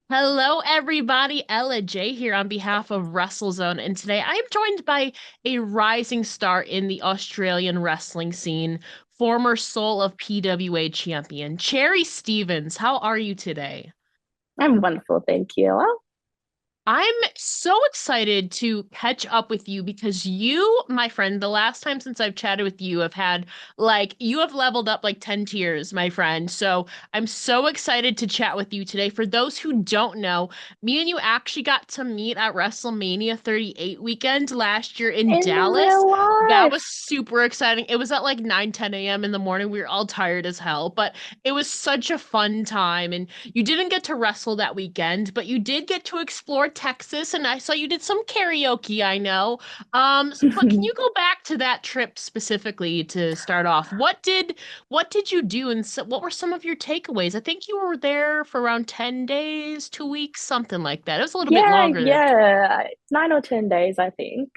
Hello, everybody. Ella J here on behalf of WrestleZone, and today I am joined by a rising star in the Australian wrestling scene, former Soul of PWA champion, Cherry Stevens. How are you today? I'm wonderful, thank you. Well, I'm so excited to catch up with you because you, my friend, the last time since I've chatted with you, have had you have leveled up like 10 tiers, my friend. So I'm so excited to chat with you today. For those who don't know, me and you actually got to meet at WrestleMania 38 weekend last year in in Dallas. real That was life. super exciting. It was at like 9, 10 a.m. in the morning. We were all tired as hell, but it was such a fun time. And you didn't get to wrestle that weekend, but you did get to explore Texas, and I saw you did some karaoke, I know. But can you go back to that trip specifically to start off? What did you do, and what were some of your takeaways? I think you were there for around 10 days, 2 weeks, something like that. It was a little bit Yeah, longer than yeah, 9 or 10 days, I think.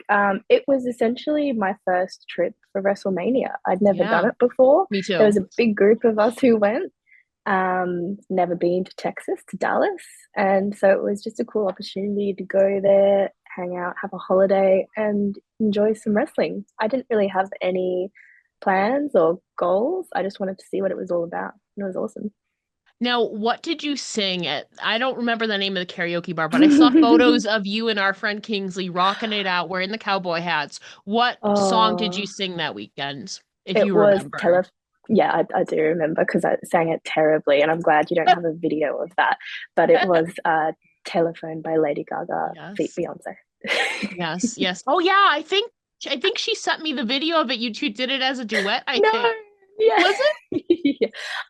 It was essentially my first trip for WrestleMania. I'd never done yeah, it before. me There too. was a big group of us who went. Never been to Texas, to Dallas, and so it was just a cool opportunity to go there, hang out, have a holiday, and enjoy some wrestling. I didn't really have any plans or goals. I just wanted to see what it was all about. And it was awesome. Now, what did you sing at? I don't remember the name of the karaoke bar, but I saw photos of you and our friend Kingsley rocking it out, wearing the cowboy hats. What song did you Oh, sing that weekend, if it you was remember? yeah, I do remember because I sang it terribly, and I'm glad you don't have a video of that. But it was Telephone by Lady Gaga feat Yes. Beyonce. Yes, yes. Oh yeah, I think she sent me the video of it. You two did it as a duet, I No, think. yeah. Was it?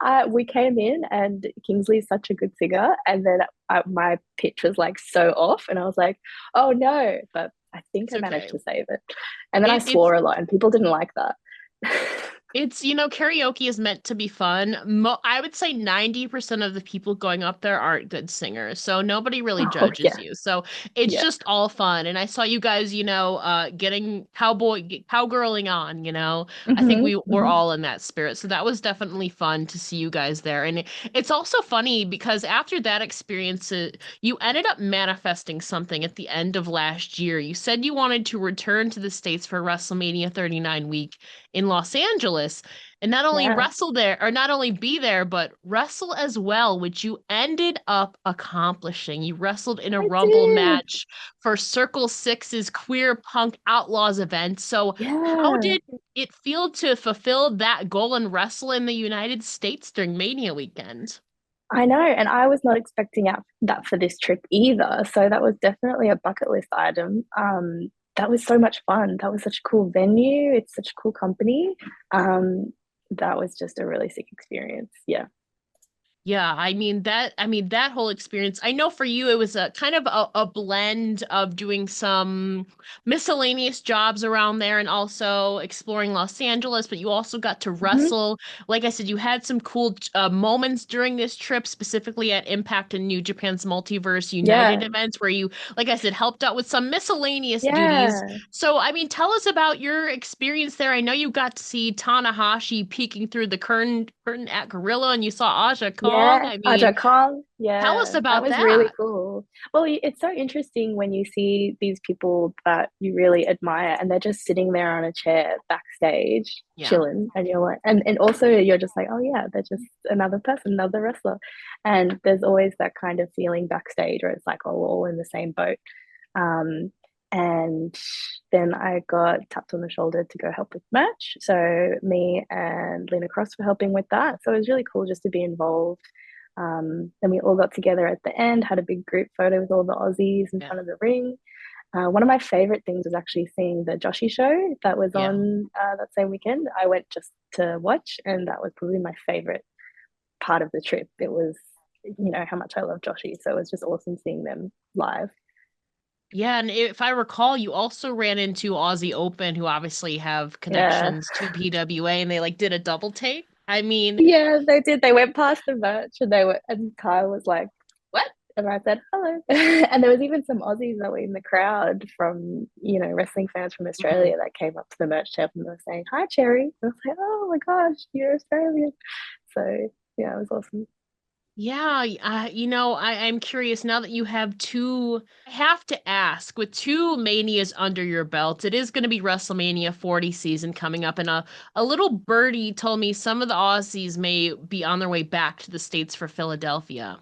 Yeah. We came in, and Kingsley's such a good singer, and then my pitch was like so off, and I was like, "Oh no!" But I think It's I managed okay. to save it. And then I It's swore a lot, and people didn't like that. karaoke is meant to be fun. I would say 90% of the people going up there aren't good singers, so nobody really Oh judges yeah, you. So it's yeah. just all fun. And I saw you guys, getting cowgirling on. I think Hmm. we were Hmm. all in that spirit. So that was definitely fun to see you guys there. And it's also funny because after that experience, you ended up manifesting something at the end of last year. You said you wanted to return to the States for WrestleMania 39 week in Los Angeles and not only Yeah, wrestle there or not only be there, but wrestle as well, which you ended up accomplishing. You wrestled in a I Rumble did. match for Circle Six's Queer Punk Outlaws event. So, how Yeah, did it feel to fulfill that goal and wrestle in the United States during Mania weekend? I know. And I was not expecting out that for this trip either. So that was definitely a bucket list item. That was so much fun. That was such a cool venue. It's such a cool company. Um, that was just a really sick experience. Yeah. Yeah, I mean that whole experience. I know for you it was a kind of a blend of doing some miscellaneous jobs around there and also exploring Los Angeles, but you also got to Hmm. wrestle. Like I said, you had some cool moments during this trip, specifically at Impact and New Japan's Multiverse United Yeah. events, where you, like I said, helped out with some miscellaneous duties. Yeah. So, I mean, tell us about your experience there. I know you got to see Tanahashi peeking through the curtain at Gorilla, and you saw Aja Kong. Yeah, I Aja mean, Kong. tell us Yeah, that about was really that. cool. Well, it's so interesting when you see these people that you really admire and they're just sitting there on a chair backstage Yeah. chilling, and you're like, and also you're just like, oh yeah, they're just another person, another wrestler. And there's always that kind of feeling backstage where it's like, oh, we're all in the same boat. Um, and then I got tapped on the shoulder to go help with merch. So me and Lena Cross were helping with that. So it was really cool just to be involved. Then we all got together at the end, had a big group photo with all the Aussies in Yeah. front of the ring. One of my favorite things was actually seeing the Joshi show that was Yeah. on that same weekend. I went just to watch, and that was probably my favorite part of the trip. It was, how much I love Joshi. So it was just awesome seeing them live. Yeah, and if I recall, you also ran into Aussie Open, who obviously have Yeah. connections to PWA, and they like did a double take. I mean, Yeah, they did. They went past the merch, and Kyle was like, "What?" And I said, "Hello." And there was even some Aussies that were in the crowd from, wrestling fans from mhm. Australia that came up to the merch table and they were saying, "Hi, Cherry." And I was like, "Oh my gosh, you're Australian." So yeah, it was awesome. Yeah, I'm curious now that you have two. I have to ask, with two Manias under your belt, it is going to be WrestleMania 40 season coming up, and a little birdie told me some of the Aussies may be on their way back to the States for Philadelphia.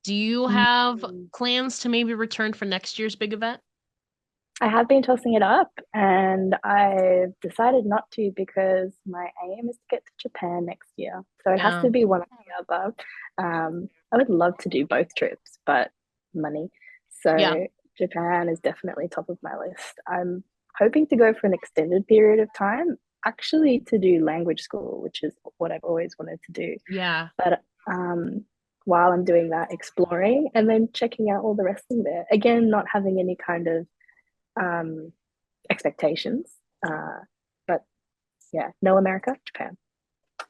Do you have Mm. plans to maybe return for next year's big event? I have been tossing it up and I've decided not to because my aim is to get to Japan next year. So it has Yeah, to be one or the other. I would love to do both trips, but money. yeah, So Japan is definitely top of my list. I'm hoping to go for an extended period of time, actually to do language school, which is what I've always wanted to do. yeah. But while I'm doing that, exploring and then checking out all the wrestling there. Again, not having any kind of um, expectations. But yeah, no America, Japan.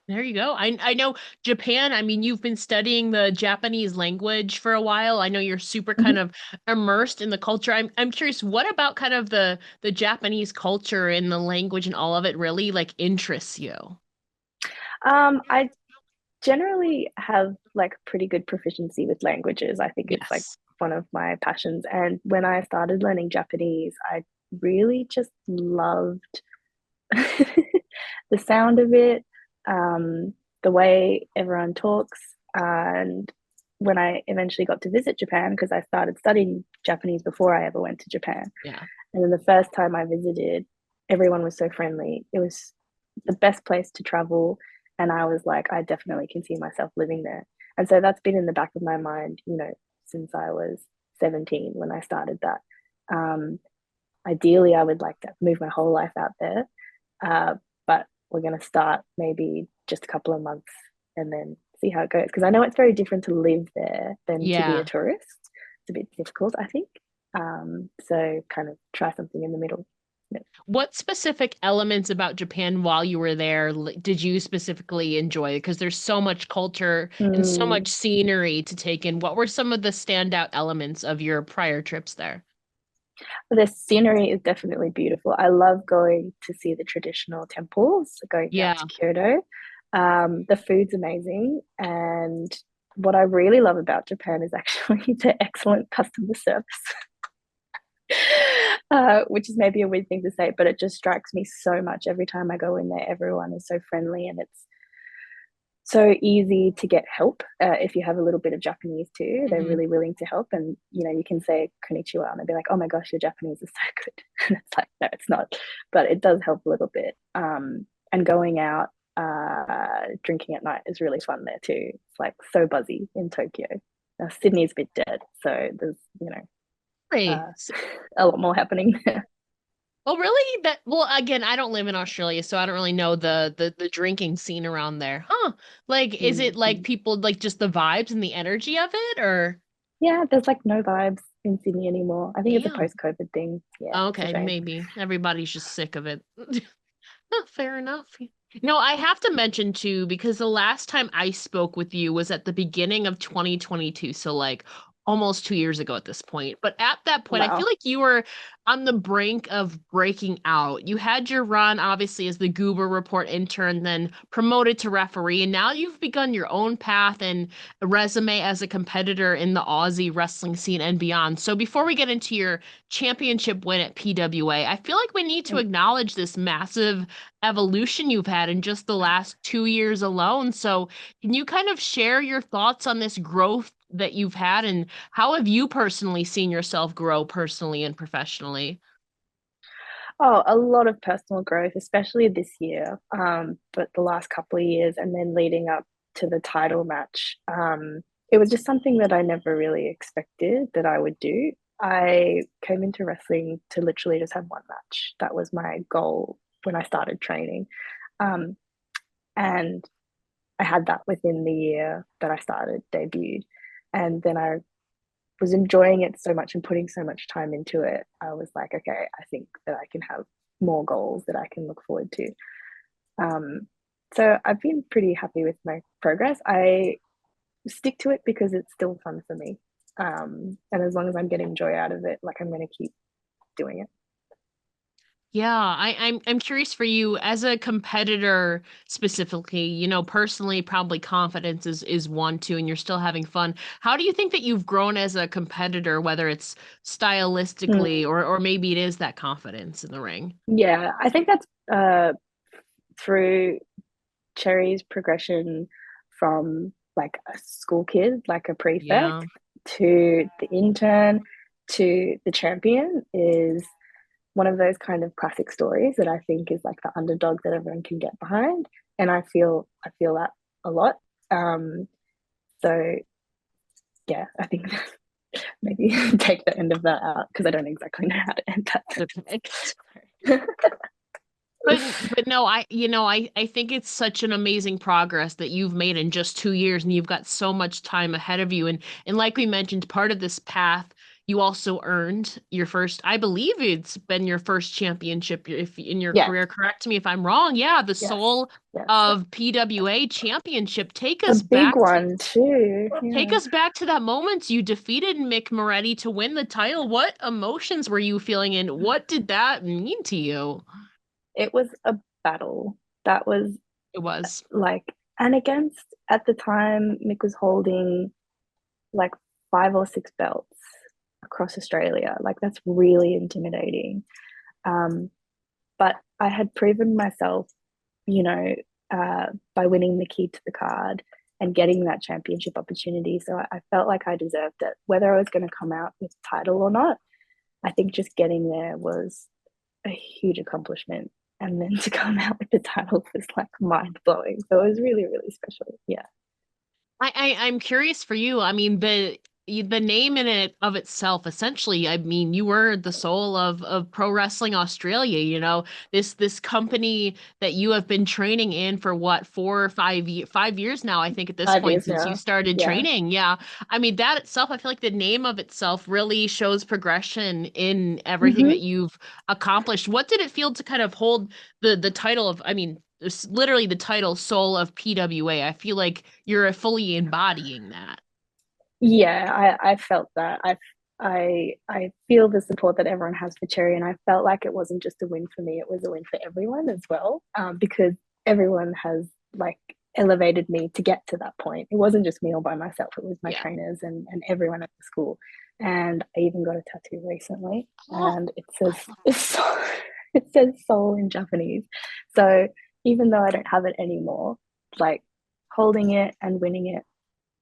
There you go. I know Japan, I mean, you've been studying the Japanese language for a while. I know you're super kind Mm-hmm. of immersed in the culture. I'm curious, what about kind of the Japanese culture and the language and all of it really like interests you? I generally have like pretty good proficiency with languages. I think it's like Yes. one of my passions. And when I started learning Japanese, I really just loved the sound of it, the way everyone talks. And when I eventually got to visit Japan, because I started studying Japanese before I ever went to Japan, Yeah. and then the first time I visited, everyone was so friendly. It was the best place to travel. And I was like, I definitely can see myself living there. And so that's been in the back of my mind, since I was 17 when I started that. Um, Ideally, I would like to move my whole life out there. But we're going to start maybe just a couple of months and then see how it goes. Because I know it's very different to live there than to be a Yeah. tourist. It's a bit difficult, I think. So kind of try something in the middle. Yeah. What specific elements about Japan while you were there did you specifically enjoy? Because there's so much culture and so much Mm, scenery to take in. What were some of the standout elements of your prior trips there? the scenery is definitely beautiful. I love going to see the traditional temples, going down Yeah. to Kyoto. The food's amazing. And what I really love about Japan is actually the excellent customer service. Which is maybe a weird thing to say, but it just strikes me so much every time I go in there. Everyone is so friendly and it's so easy to get help if you have a little bit of Japanese too. They're Hmm. really willing to help, and you can say konnichiwa, and they'll be like, "Oh my gosh, your Japanese is so good." And it's like, no, it's not, but it does help a little bit. And going out drinking at night is really fun there too. It's like so buzzy in Tokyo. Sydney's a bit dead, so there's Hey. uh, a lot more happening there. Oh, really? Well, again, I don't live in Australia, so I don't really know the drinking scene around there. Huh. Like, is it like Mm-hmm. people like just the vibes and the energy of it, or Yeah, there's like no vibes in Sydney anymore. I think it's a damn. post-COVID thing. Yeah, it's a Okay, shame. maybe. Everybody's just sick of it. Huh, fair enough. No, I have to mention too, because the last time I spoke with you was at the beginning of 2022, so like almost 2 years ago at this point. But at that point, I feel Wow. like you were on the brink of breaking out. You had your run, obviously, as the Goober Report intern, then promoted to referee, and now you've begun your own path and a resume as a competitor in the Aussie wrestling scene and beyond. So before we get into your championship win at PWA, I feel like we need to Mm. acknowledge this massive evolution you've had in just the last 2 years alone. So, can you kind of share your thoughts on this growth that you've had, and how have you personally seen yourself grow personally and professionally? Oh, a lot of personal growth, especially this year, but the last couple of years, and then leading up to the title match. It was just something that I never really expected that I would do. I came into wrestling to literally just have one match. That was my goal when I started training. Um, and I had that within the year that I started, debuted. And then I was enjoying it so much and putting so much time into it. I was like, okay, I think that I can have more goals that I can look forward to. Um, so I've been pretty happy with my progress. I stick to it because it's still fun for me. And as long as I'm getting joy out of it, like I'm going to keep doing it. Yeah, I'm curious for you as a competitor specifically, personally, probably confidence is one too, and you're still having fun. How do you think that you've grown as a competitor, whether it's stylistically Mm. or maybe it is that confidence in the ring? Yeah, I think that's through Cherry's progression from like a school kid, like a Yeah. prefect, to the intern to the champion is one of those kind of classic stories that I think is like the underdog that everyone can get behind. And I feel that a lot. Um, so yeah, I think maybe take the end of that out because I don't exactly know how to end Okay. that. But no, I think it's such an amazing progress that you've made in just 2 years, and you've got so much time ahead of you. And like we mentioned, part of this path, you also earned your first, I believe it's been your first championship if in your Yeah, career. Correct me if I'm wrong. Yeah, the yes, Soul yes. of PWA Championship. A big one too. Take Yeah. us back to that moment you defeated Mick Moretti to win the title. What emotions were you feeling, and what did that mean to you? It was a battle. That was It was. like, and against at the time, Mick was holding like 5 or 6 belts across Australia. Like, that's really intimidating. Um, but I had proven myself, you know, by winning the key to the card and getting that championship opportunity. So I felt like I deserved it, whether I was going to come out with the title or not. I think just getting there was a huge accomplishment. And then to come out with the title was like mind blowing. So it was really, really special. Yeah. I'm curious for you. I mean, the name in it of itself, essentially, I mean, you were the soul of Pro Wrestling Australia, this company that you have been training in for what, 5 years now, I think at this 5 years point since you now. started Yeah. training. Yeah. I mean, that itself, I feel like the name of itself really shows progression in everything that Mm-hmm. you've accomplished. What did it feel to kind of hold the title of, I mean, it's literally the title Soul of PWA. I feel like you're fully embodying that. Yeah, I felt that. I feel the support that everyone has for Cherry, and I felt like it wasn't just a win for me; it was a win for everyone as well. Because everyone has like elevated me to get to that point. It wasn't just me all by myself; it was my Yeah. trainers and everyone at the school. And I even got a tattoo recently, Oh, and it I says love it's soul, it says soul in Japanese. So even though I don't have it anymore, like holding it and winning it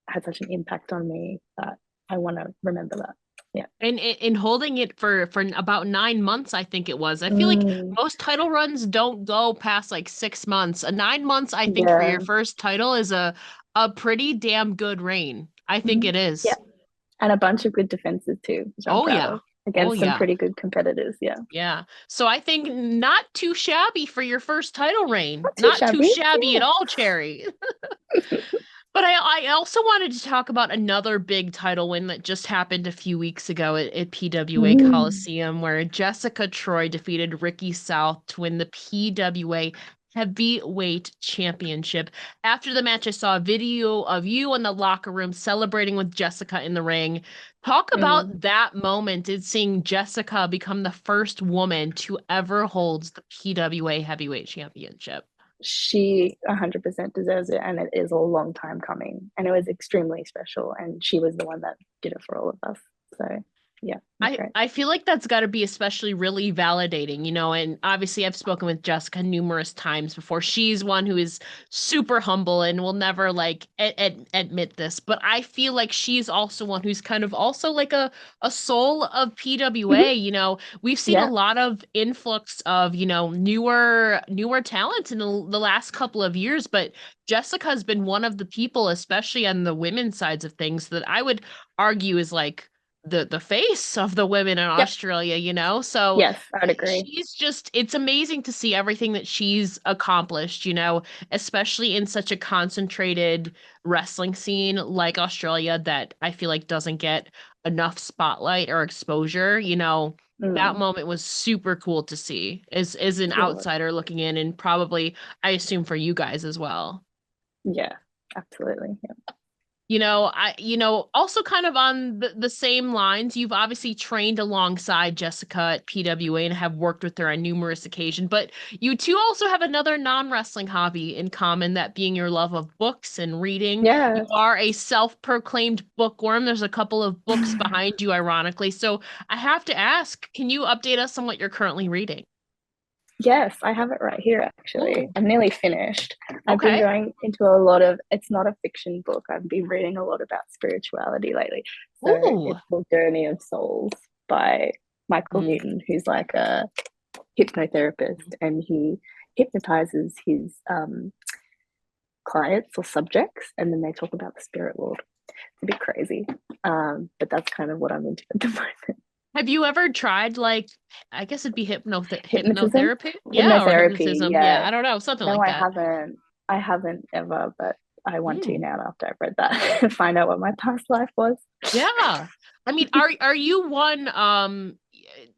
had such an impact on me that I want to remember that. Yeah. and holding it for about 9 months, I think it was. I feel like Mm, most title runs don't go past like 6 months. 9 months, I think, for your yeah. first title is a pretty damn good reign. I think Mm-hmm. it Yeah. is. And a bunch of good defenses too, which I'm Oh proud yeah. of Oh against some yeah. pretty good competitors. Yeah. Yeah. So I think not too shabby for your first title reign. Not too Not too shabby. shabby at Yeah. all, Cherry. But I also wanted to talk about another big title win that just happened a few weeks ago at PWA Mm. Colosseum, where Jessica Troy defeated Ricky South to win the PWA Heavyweight Championship. After the match, I saw a video of you in the locker room celebrating with Jessica in the ring. Talk Mm. about that moment in seeing Jessica become the first woman to ever hold the PWA Heavyweight Championship. She 100% deserves it, and it is a long time coming, and it was extremely special, and she was the one that did it for all of us. So yeah, it was I great. I feel like that's got to be especially really validating, and obviously I've spoken with Jessica numerous times before. She's one who is super humble and will never like admit this, but I feel like she's also one who's kind of also like a soul of PWA. Mm-hmm. We've seen a Yeah. lot of influx of, newer talent in the last couple of years, but Jessica's been one of the people, especially on the women's sides of things, that I would argue is like the face of the women in Yep. Australia. So Yes, I'd agree. she's just it's amazing to see everything that she's accomplished, especially in such a concentrated wrestling scene like Australia that I feel like doesn't get enough spotlight or exposure. That Mm. moment was super cool to see as an It was. outsider looking in, and probably I assume for you guys as well. Yeah, absolutely. Yeah. Also kind of on the same lines, you've obviously trained alongside Jessica at PWA and have worked with her on numerous occasions, but you two also have another non-wrestling hobby in common, that being your love of books and reading. You Yeah. are a self-proclaimed bookworm. There's a couple of books behind you, ironically. So I have to ask, can you update us on what you're currently reading? Yes, I have it right here actually. Oh, I'm nearly finished. I've been okay. going into a lot of, it's not a fiction book. I've been reading a lot about spirituality lately. So Oh. it's called Journey of Souls by Michael Mm. Newton, who's like a hypnotherapist, and he hypnotizes his clients or subjects, and then they talk about the spirit world. It's a bit crazy. But that's kind of what I'm into at the moment. Have you ever tried, like, I guess it'd be Hypnotism, hypnotherapy? Yeah, or hypnotherapy. hypnotism. Yeah, Yeah. I don't know, something No, like I that. haven't. I haven't ever, but I want to Mm, now after I've read that and find out what my past life was. yeah. I mean, are you one,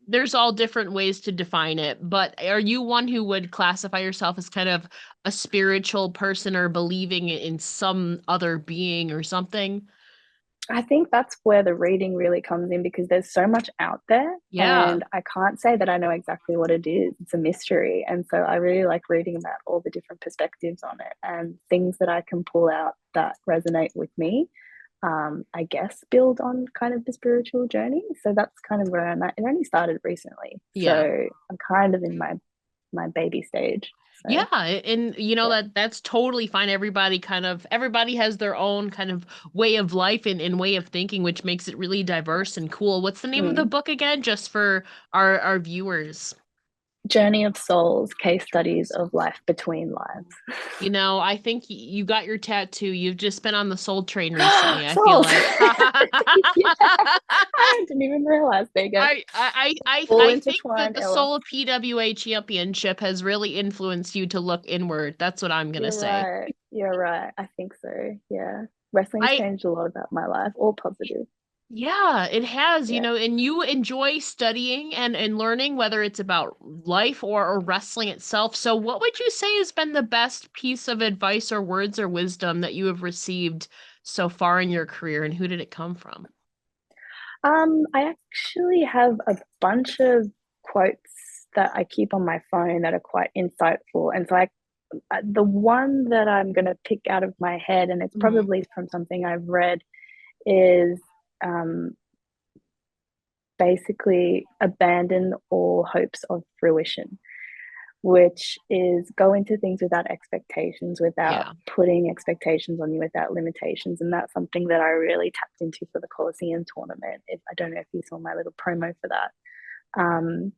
there's all different ways to define it, but are you one who would classify yourself as kind of a spiritual person or believing in some other being or something? I think that's where the reading really comes in because there's so much out there, Yeah. and I can't say that I know exactly what it is. It's a mystery. And so I really like reading about all the different perspectives on it and things that I can pull out that resonate with me. I guess build on kind of the spiritual journey. So that's kind of where I'm at. It only started recently. So Yeah. I'm kind of in my baby stage. Yeah, So and yeah. that's totally fine. Everybody has their own kind of way of life and way of thinking, which makes it really diverse and cool. What's the name of the Mm. book again, just for our viewers? Journey of Souls, case studies of life between lives. I think you got your tattoo. You've just been on the Soul Train recently, I feel Souls. like. Yeah, I didn't even realize. There you go. All I think that intertwined, the Ella. Soul of PWA Championship has really influenced you to look inward. That's what I'm gonna You're say. right. You're right. I think so. Yeah. Wrestling's I changed a lot about my life, all positive. Yeah, it has, Yeah. and you enjoy studying and learning, whether it's about life or wrestling itself. So, what would you say has been the best piece of advice or words or wisdom that you have received so far in your career, and who did it come from? I actually have a bunch of quotes that I keep on my phone that are quite insightful. And so the one that I'm going to pick out of my head, and it's Mhm. probably from something I've read, is um, basically abandon all hopes of fruition, which is go into things without expectations, without Yeah. putting expectations on you, without limitations. And that's something that I really tapped into for the Colosseum tournament. I don't know if you saw my little promo for that. Um,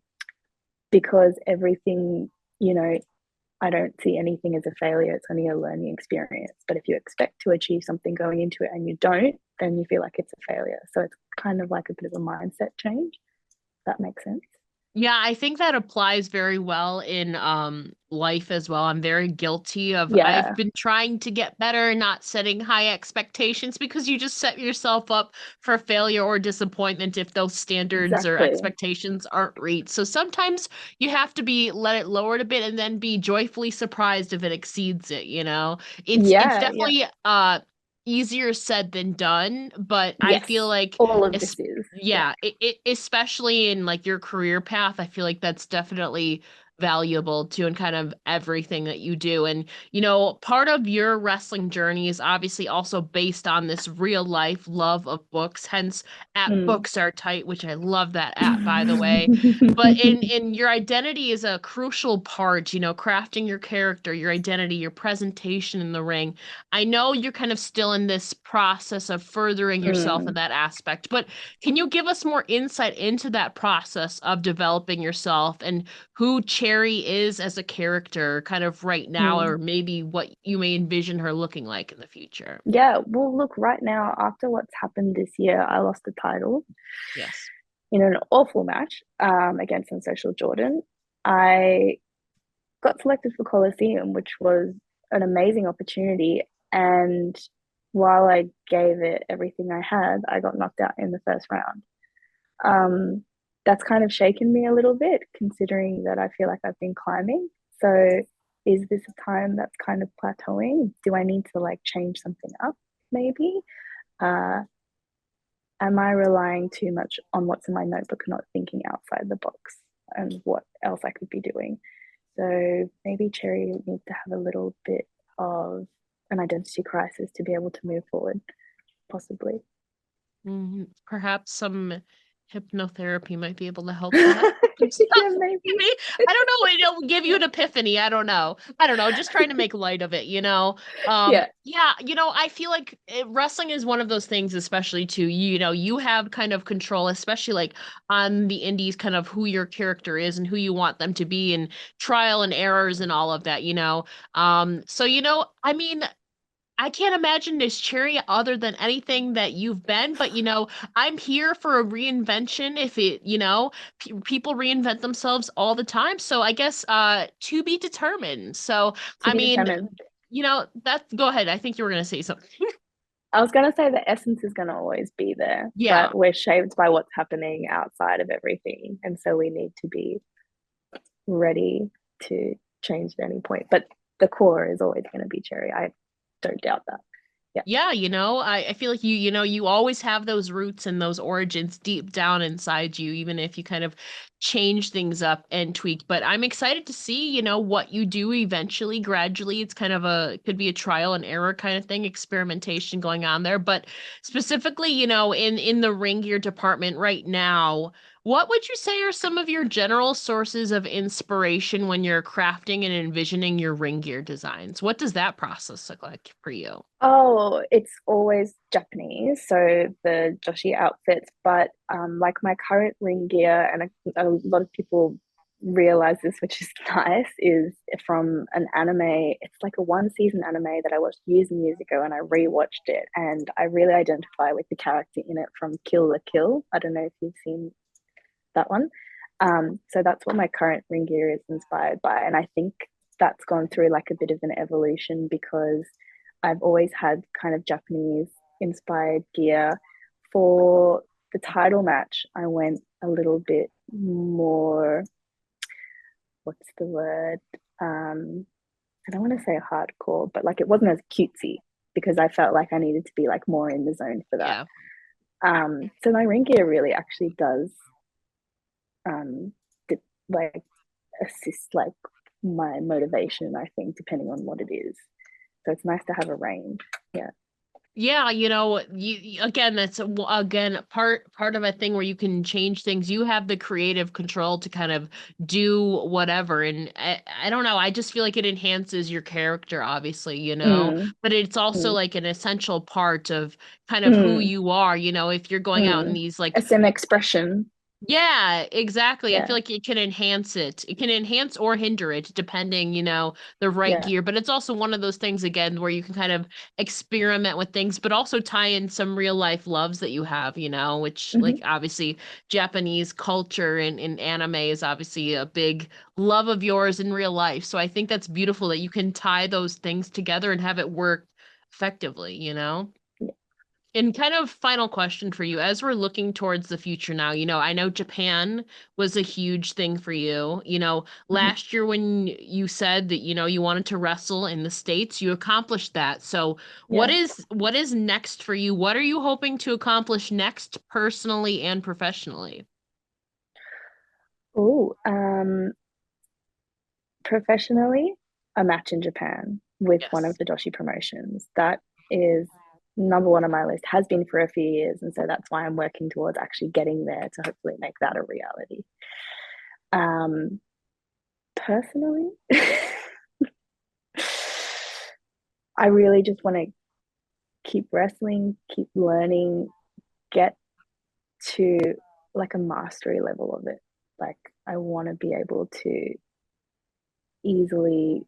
because everything, you know, I don't see anything as a failure. It's only a learning experience. But if you expect to achieve something going into it and you don't, then you feel like it's a failure. So it's kind of like a bit of a mindset change. That makes sense. Yeah, I think that applies very well in life as well. I'm very guilty of I've Yeah, been trying to get better and not setting high expectations, because you just set yourself up for failure or disappointment if those standards or exactly. expectations aren't reached. So sometimes you have to be let it lower it a bit and then be joyfully surprised if it exceeds it. It's Yeah, yeah. definitely easier said than done, but I feel Yes, like all of es- this is. Yeah. yeah, especially in like your career path, I feel like that's definitely valuable to in kind of everything that you do. And, part of your wrestling journey is obviously also based on this real life love of books, hence at Mm. Books Are Tight, which I love that app, by the way. But in your identity is a crucial part, crafting your character, your identity, your presentation in the ring. I know you're kind of still in this process of furthering yourself in Mm. that aspect, but can you give us more insight into that process of developing yourself and who Cherry is as a character, kind of right now, Mm. or maybe what you may envision her looking like in the future? Yeah, well, look, right now, after what's happened this year, I lost the title Yes. in an awful match against Social Jordan. I got selected for Colosseum, which was an amazing opportunity. And while I gave it everything I had, I got knocked out in the first round. Um, that's kind of shaken me a little bit, considering that I feel like I've been climbing. So, is this a time that's kind of plateauing? Do I need to like change something up, maybe? uh, am I relying too much on what's in my notebook and not thinking outside the box and what else I could be doing? So maybe Cherry needs to have a little bit of an identity crisis to be able to move forward, possibly. Perhaps some hypnotherapy might be able to help that. Yeah, maybe. Maybe. I don't know. It'll give you an epiphany. I don't know. I don't know. Just trying to make light of it, you know? Yeah. Yeah, I feel like wrestling is one of those things, especially too, you have kind of control, especially like on the indies, kind of who your character is and who you want them to be and trial and errors and all of that. So, I mean, I can't imagine this Cherry other than anything that you've been, but I'm here for a reinvention if people reinvent themselves all the time. So I guess to be determined. So To I be mean, determined. that go ahead. I think you were gonna say something. I was going to say the essence is going to always be there, Yeah. but we're shaped by what's happening outside of everything. And so we need to be ready to change at any point. But the core is always going to be Cherry. I don't doubt that. Yeah. Yeah, I feel like you always have those roots and those origins deep down inside you, even if you kind of change things up and tweak. But I'm excited to see, what you do eventually, gradually. It's kind of could be a trial and error kind of thing, experimentation going on there. But specifically, in the ring gear department right now, what would you say are some of your general sources of inspiration when you're crafting and envisioning your ring gear designs? What does that process look like for you? Oh, it's always Japanese, so the Joshi outfits. But like my current ring gear, and a lot of people realize this, which is nice, is from an anime. It's like a one season anime that I watched years and years ago, and I rewatched it, and I really identify with the character in it from Kill la Kill. I don't know if you've seen that one. So that's what my current ring gear is inspired by. And I think that's gone through like a bit of an evolution because I've always had kind of Japanese inspired gear. For the title match, I went a little bit more, what's the word? I don't want to say hardcore, but like it wasn't as cutesy because I felt like I needed to be like more in the zone for that. Yeah. So my ring gear really actually does um, like assist like my motivation, I think, depending on what it is. So it's nice to have a range. Yeah. Yeah, again, that's again part of a thing where you can change things. You have the creative control to kind of do whatever, and I don't know. I just feel like it enhances your character, obviously, Mm, but it's also mm, like an essential part of kind of who mm, you are. If you're going out in mm. these like SM expression. yeah, exactly. I Yeah. feel like it can enhance it. It can enhance or hinder it depending, the right Yeah. gear. But it's also one of those things again where you can kind of experiment with things, but also tie in some real life loves that you have, which like Mm-hmm. obviously Japanese culture and anime is obviously a big love of yours in real life. So I think that's beautiful that you can tie those things together and have it work effectively. Yeah. And kind of final question for you, as we're looking towards the future now, I know Japan was a huge thing for you. Mm-hmm. Last year when you said that, you wanted to wrestle in the States, you accomplished that. So what Yeah. is next for you? What are you hoping to accomplish next personally and professionally? Oh, professionally, a match in Japan with one of Yes. the Doshi promotions. That is number one on my list, has been for a few years. And so that's why I'm working towards actually getting there to hopefully make that a reality. Um, personally, I really just want to keep wrestling, keep learning, get to like a mastery level of it. Like, I want to be able to easily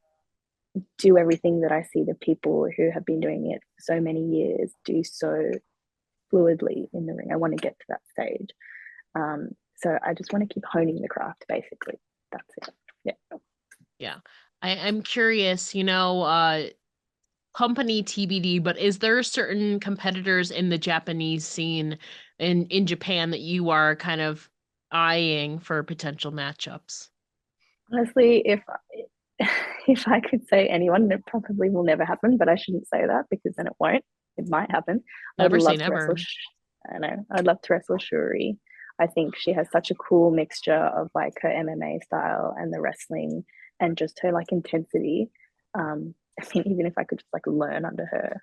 do everything that I see the people who have been doing it for so many years do so fluidly in the ring. I want to get to that stage. So I just want to keep honing the craft, basically. That's it. Yeah. Yeah. I'm curious, company TBD, but is there certain competitors in the Japanese scene in Japan that you are kind of eyeing for potential matchups? Honestly, if I could say anyone, it probably will never happen, but I shouldn't say that because then it won't. it might happen. I would Never say love to wrestle. never. I know. I'd love to wrestle Shuri. I think she has such a cool mixture of like her MMA style and the wrestling and just her like intensity. I mean, even if I could just like learn under her,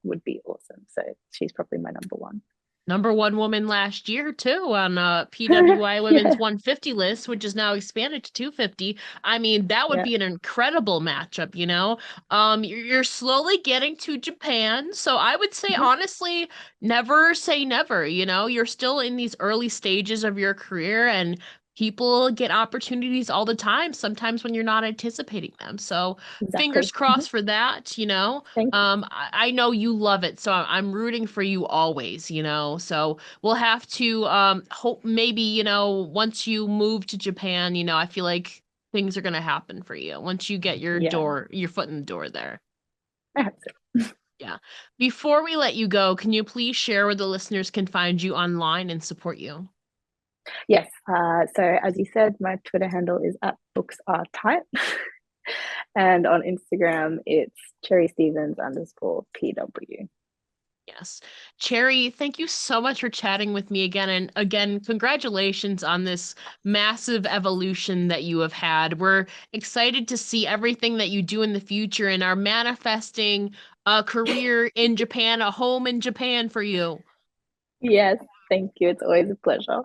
would be awesome. So she's probably my number one. Number one woman last year too on PWI Women's Yeah, 150 list, which is now expanded to 250. I mean, that would yeah, be an incredible matchup, you know. You're slowly getting to Japan, so I would say mhm, honestly, never say never, you know. You're still in these early stages of your career and people get opportunities all the time, sometimes when you're not anticipating them. So, fingers exactly. crossed for that, you know. Thank you. I know you love it, so I'm rooting for you always, you know. So we'll have to hope maybe, you know, once you move to Japan, you know, I feel like things are gonna happen for you once you get Yeah, your foot in the door there. I have to. Yeah. Before we let you go, can you please share where the listeners can find you online and support you? Yes. So as you said, my Twitter handle is at books are tight. And on Instagram, it's Cherry Stevens underscore PW. Yes. Cherry, thank you so much for chatting with me again. And again, congratulations on this massive evolution that you have had. We're excited to see everything that you do in the future and are manifesting a career in Japan, a home in Japan for you. Yes, thank you. It's always a pleasure.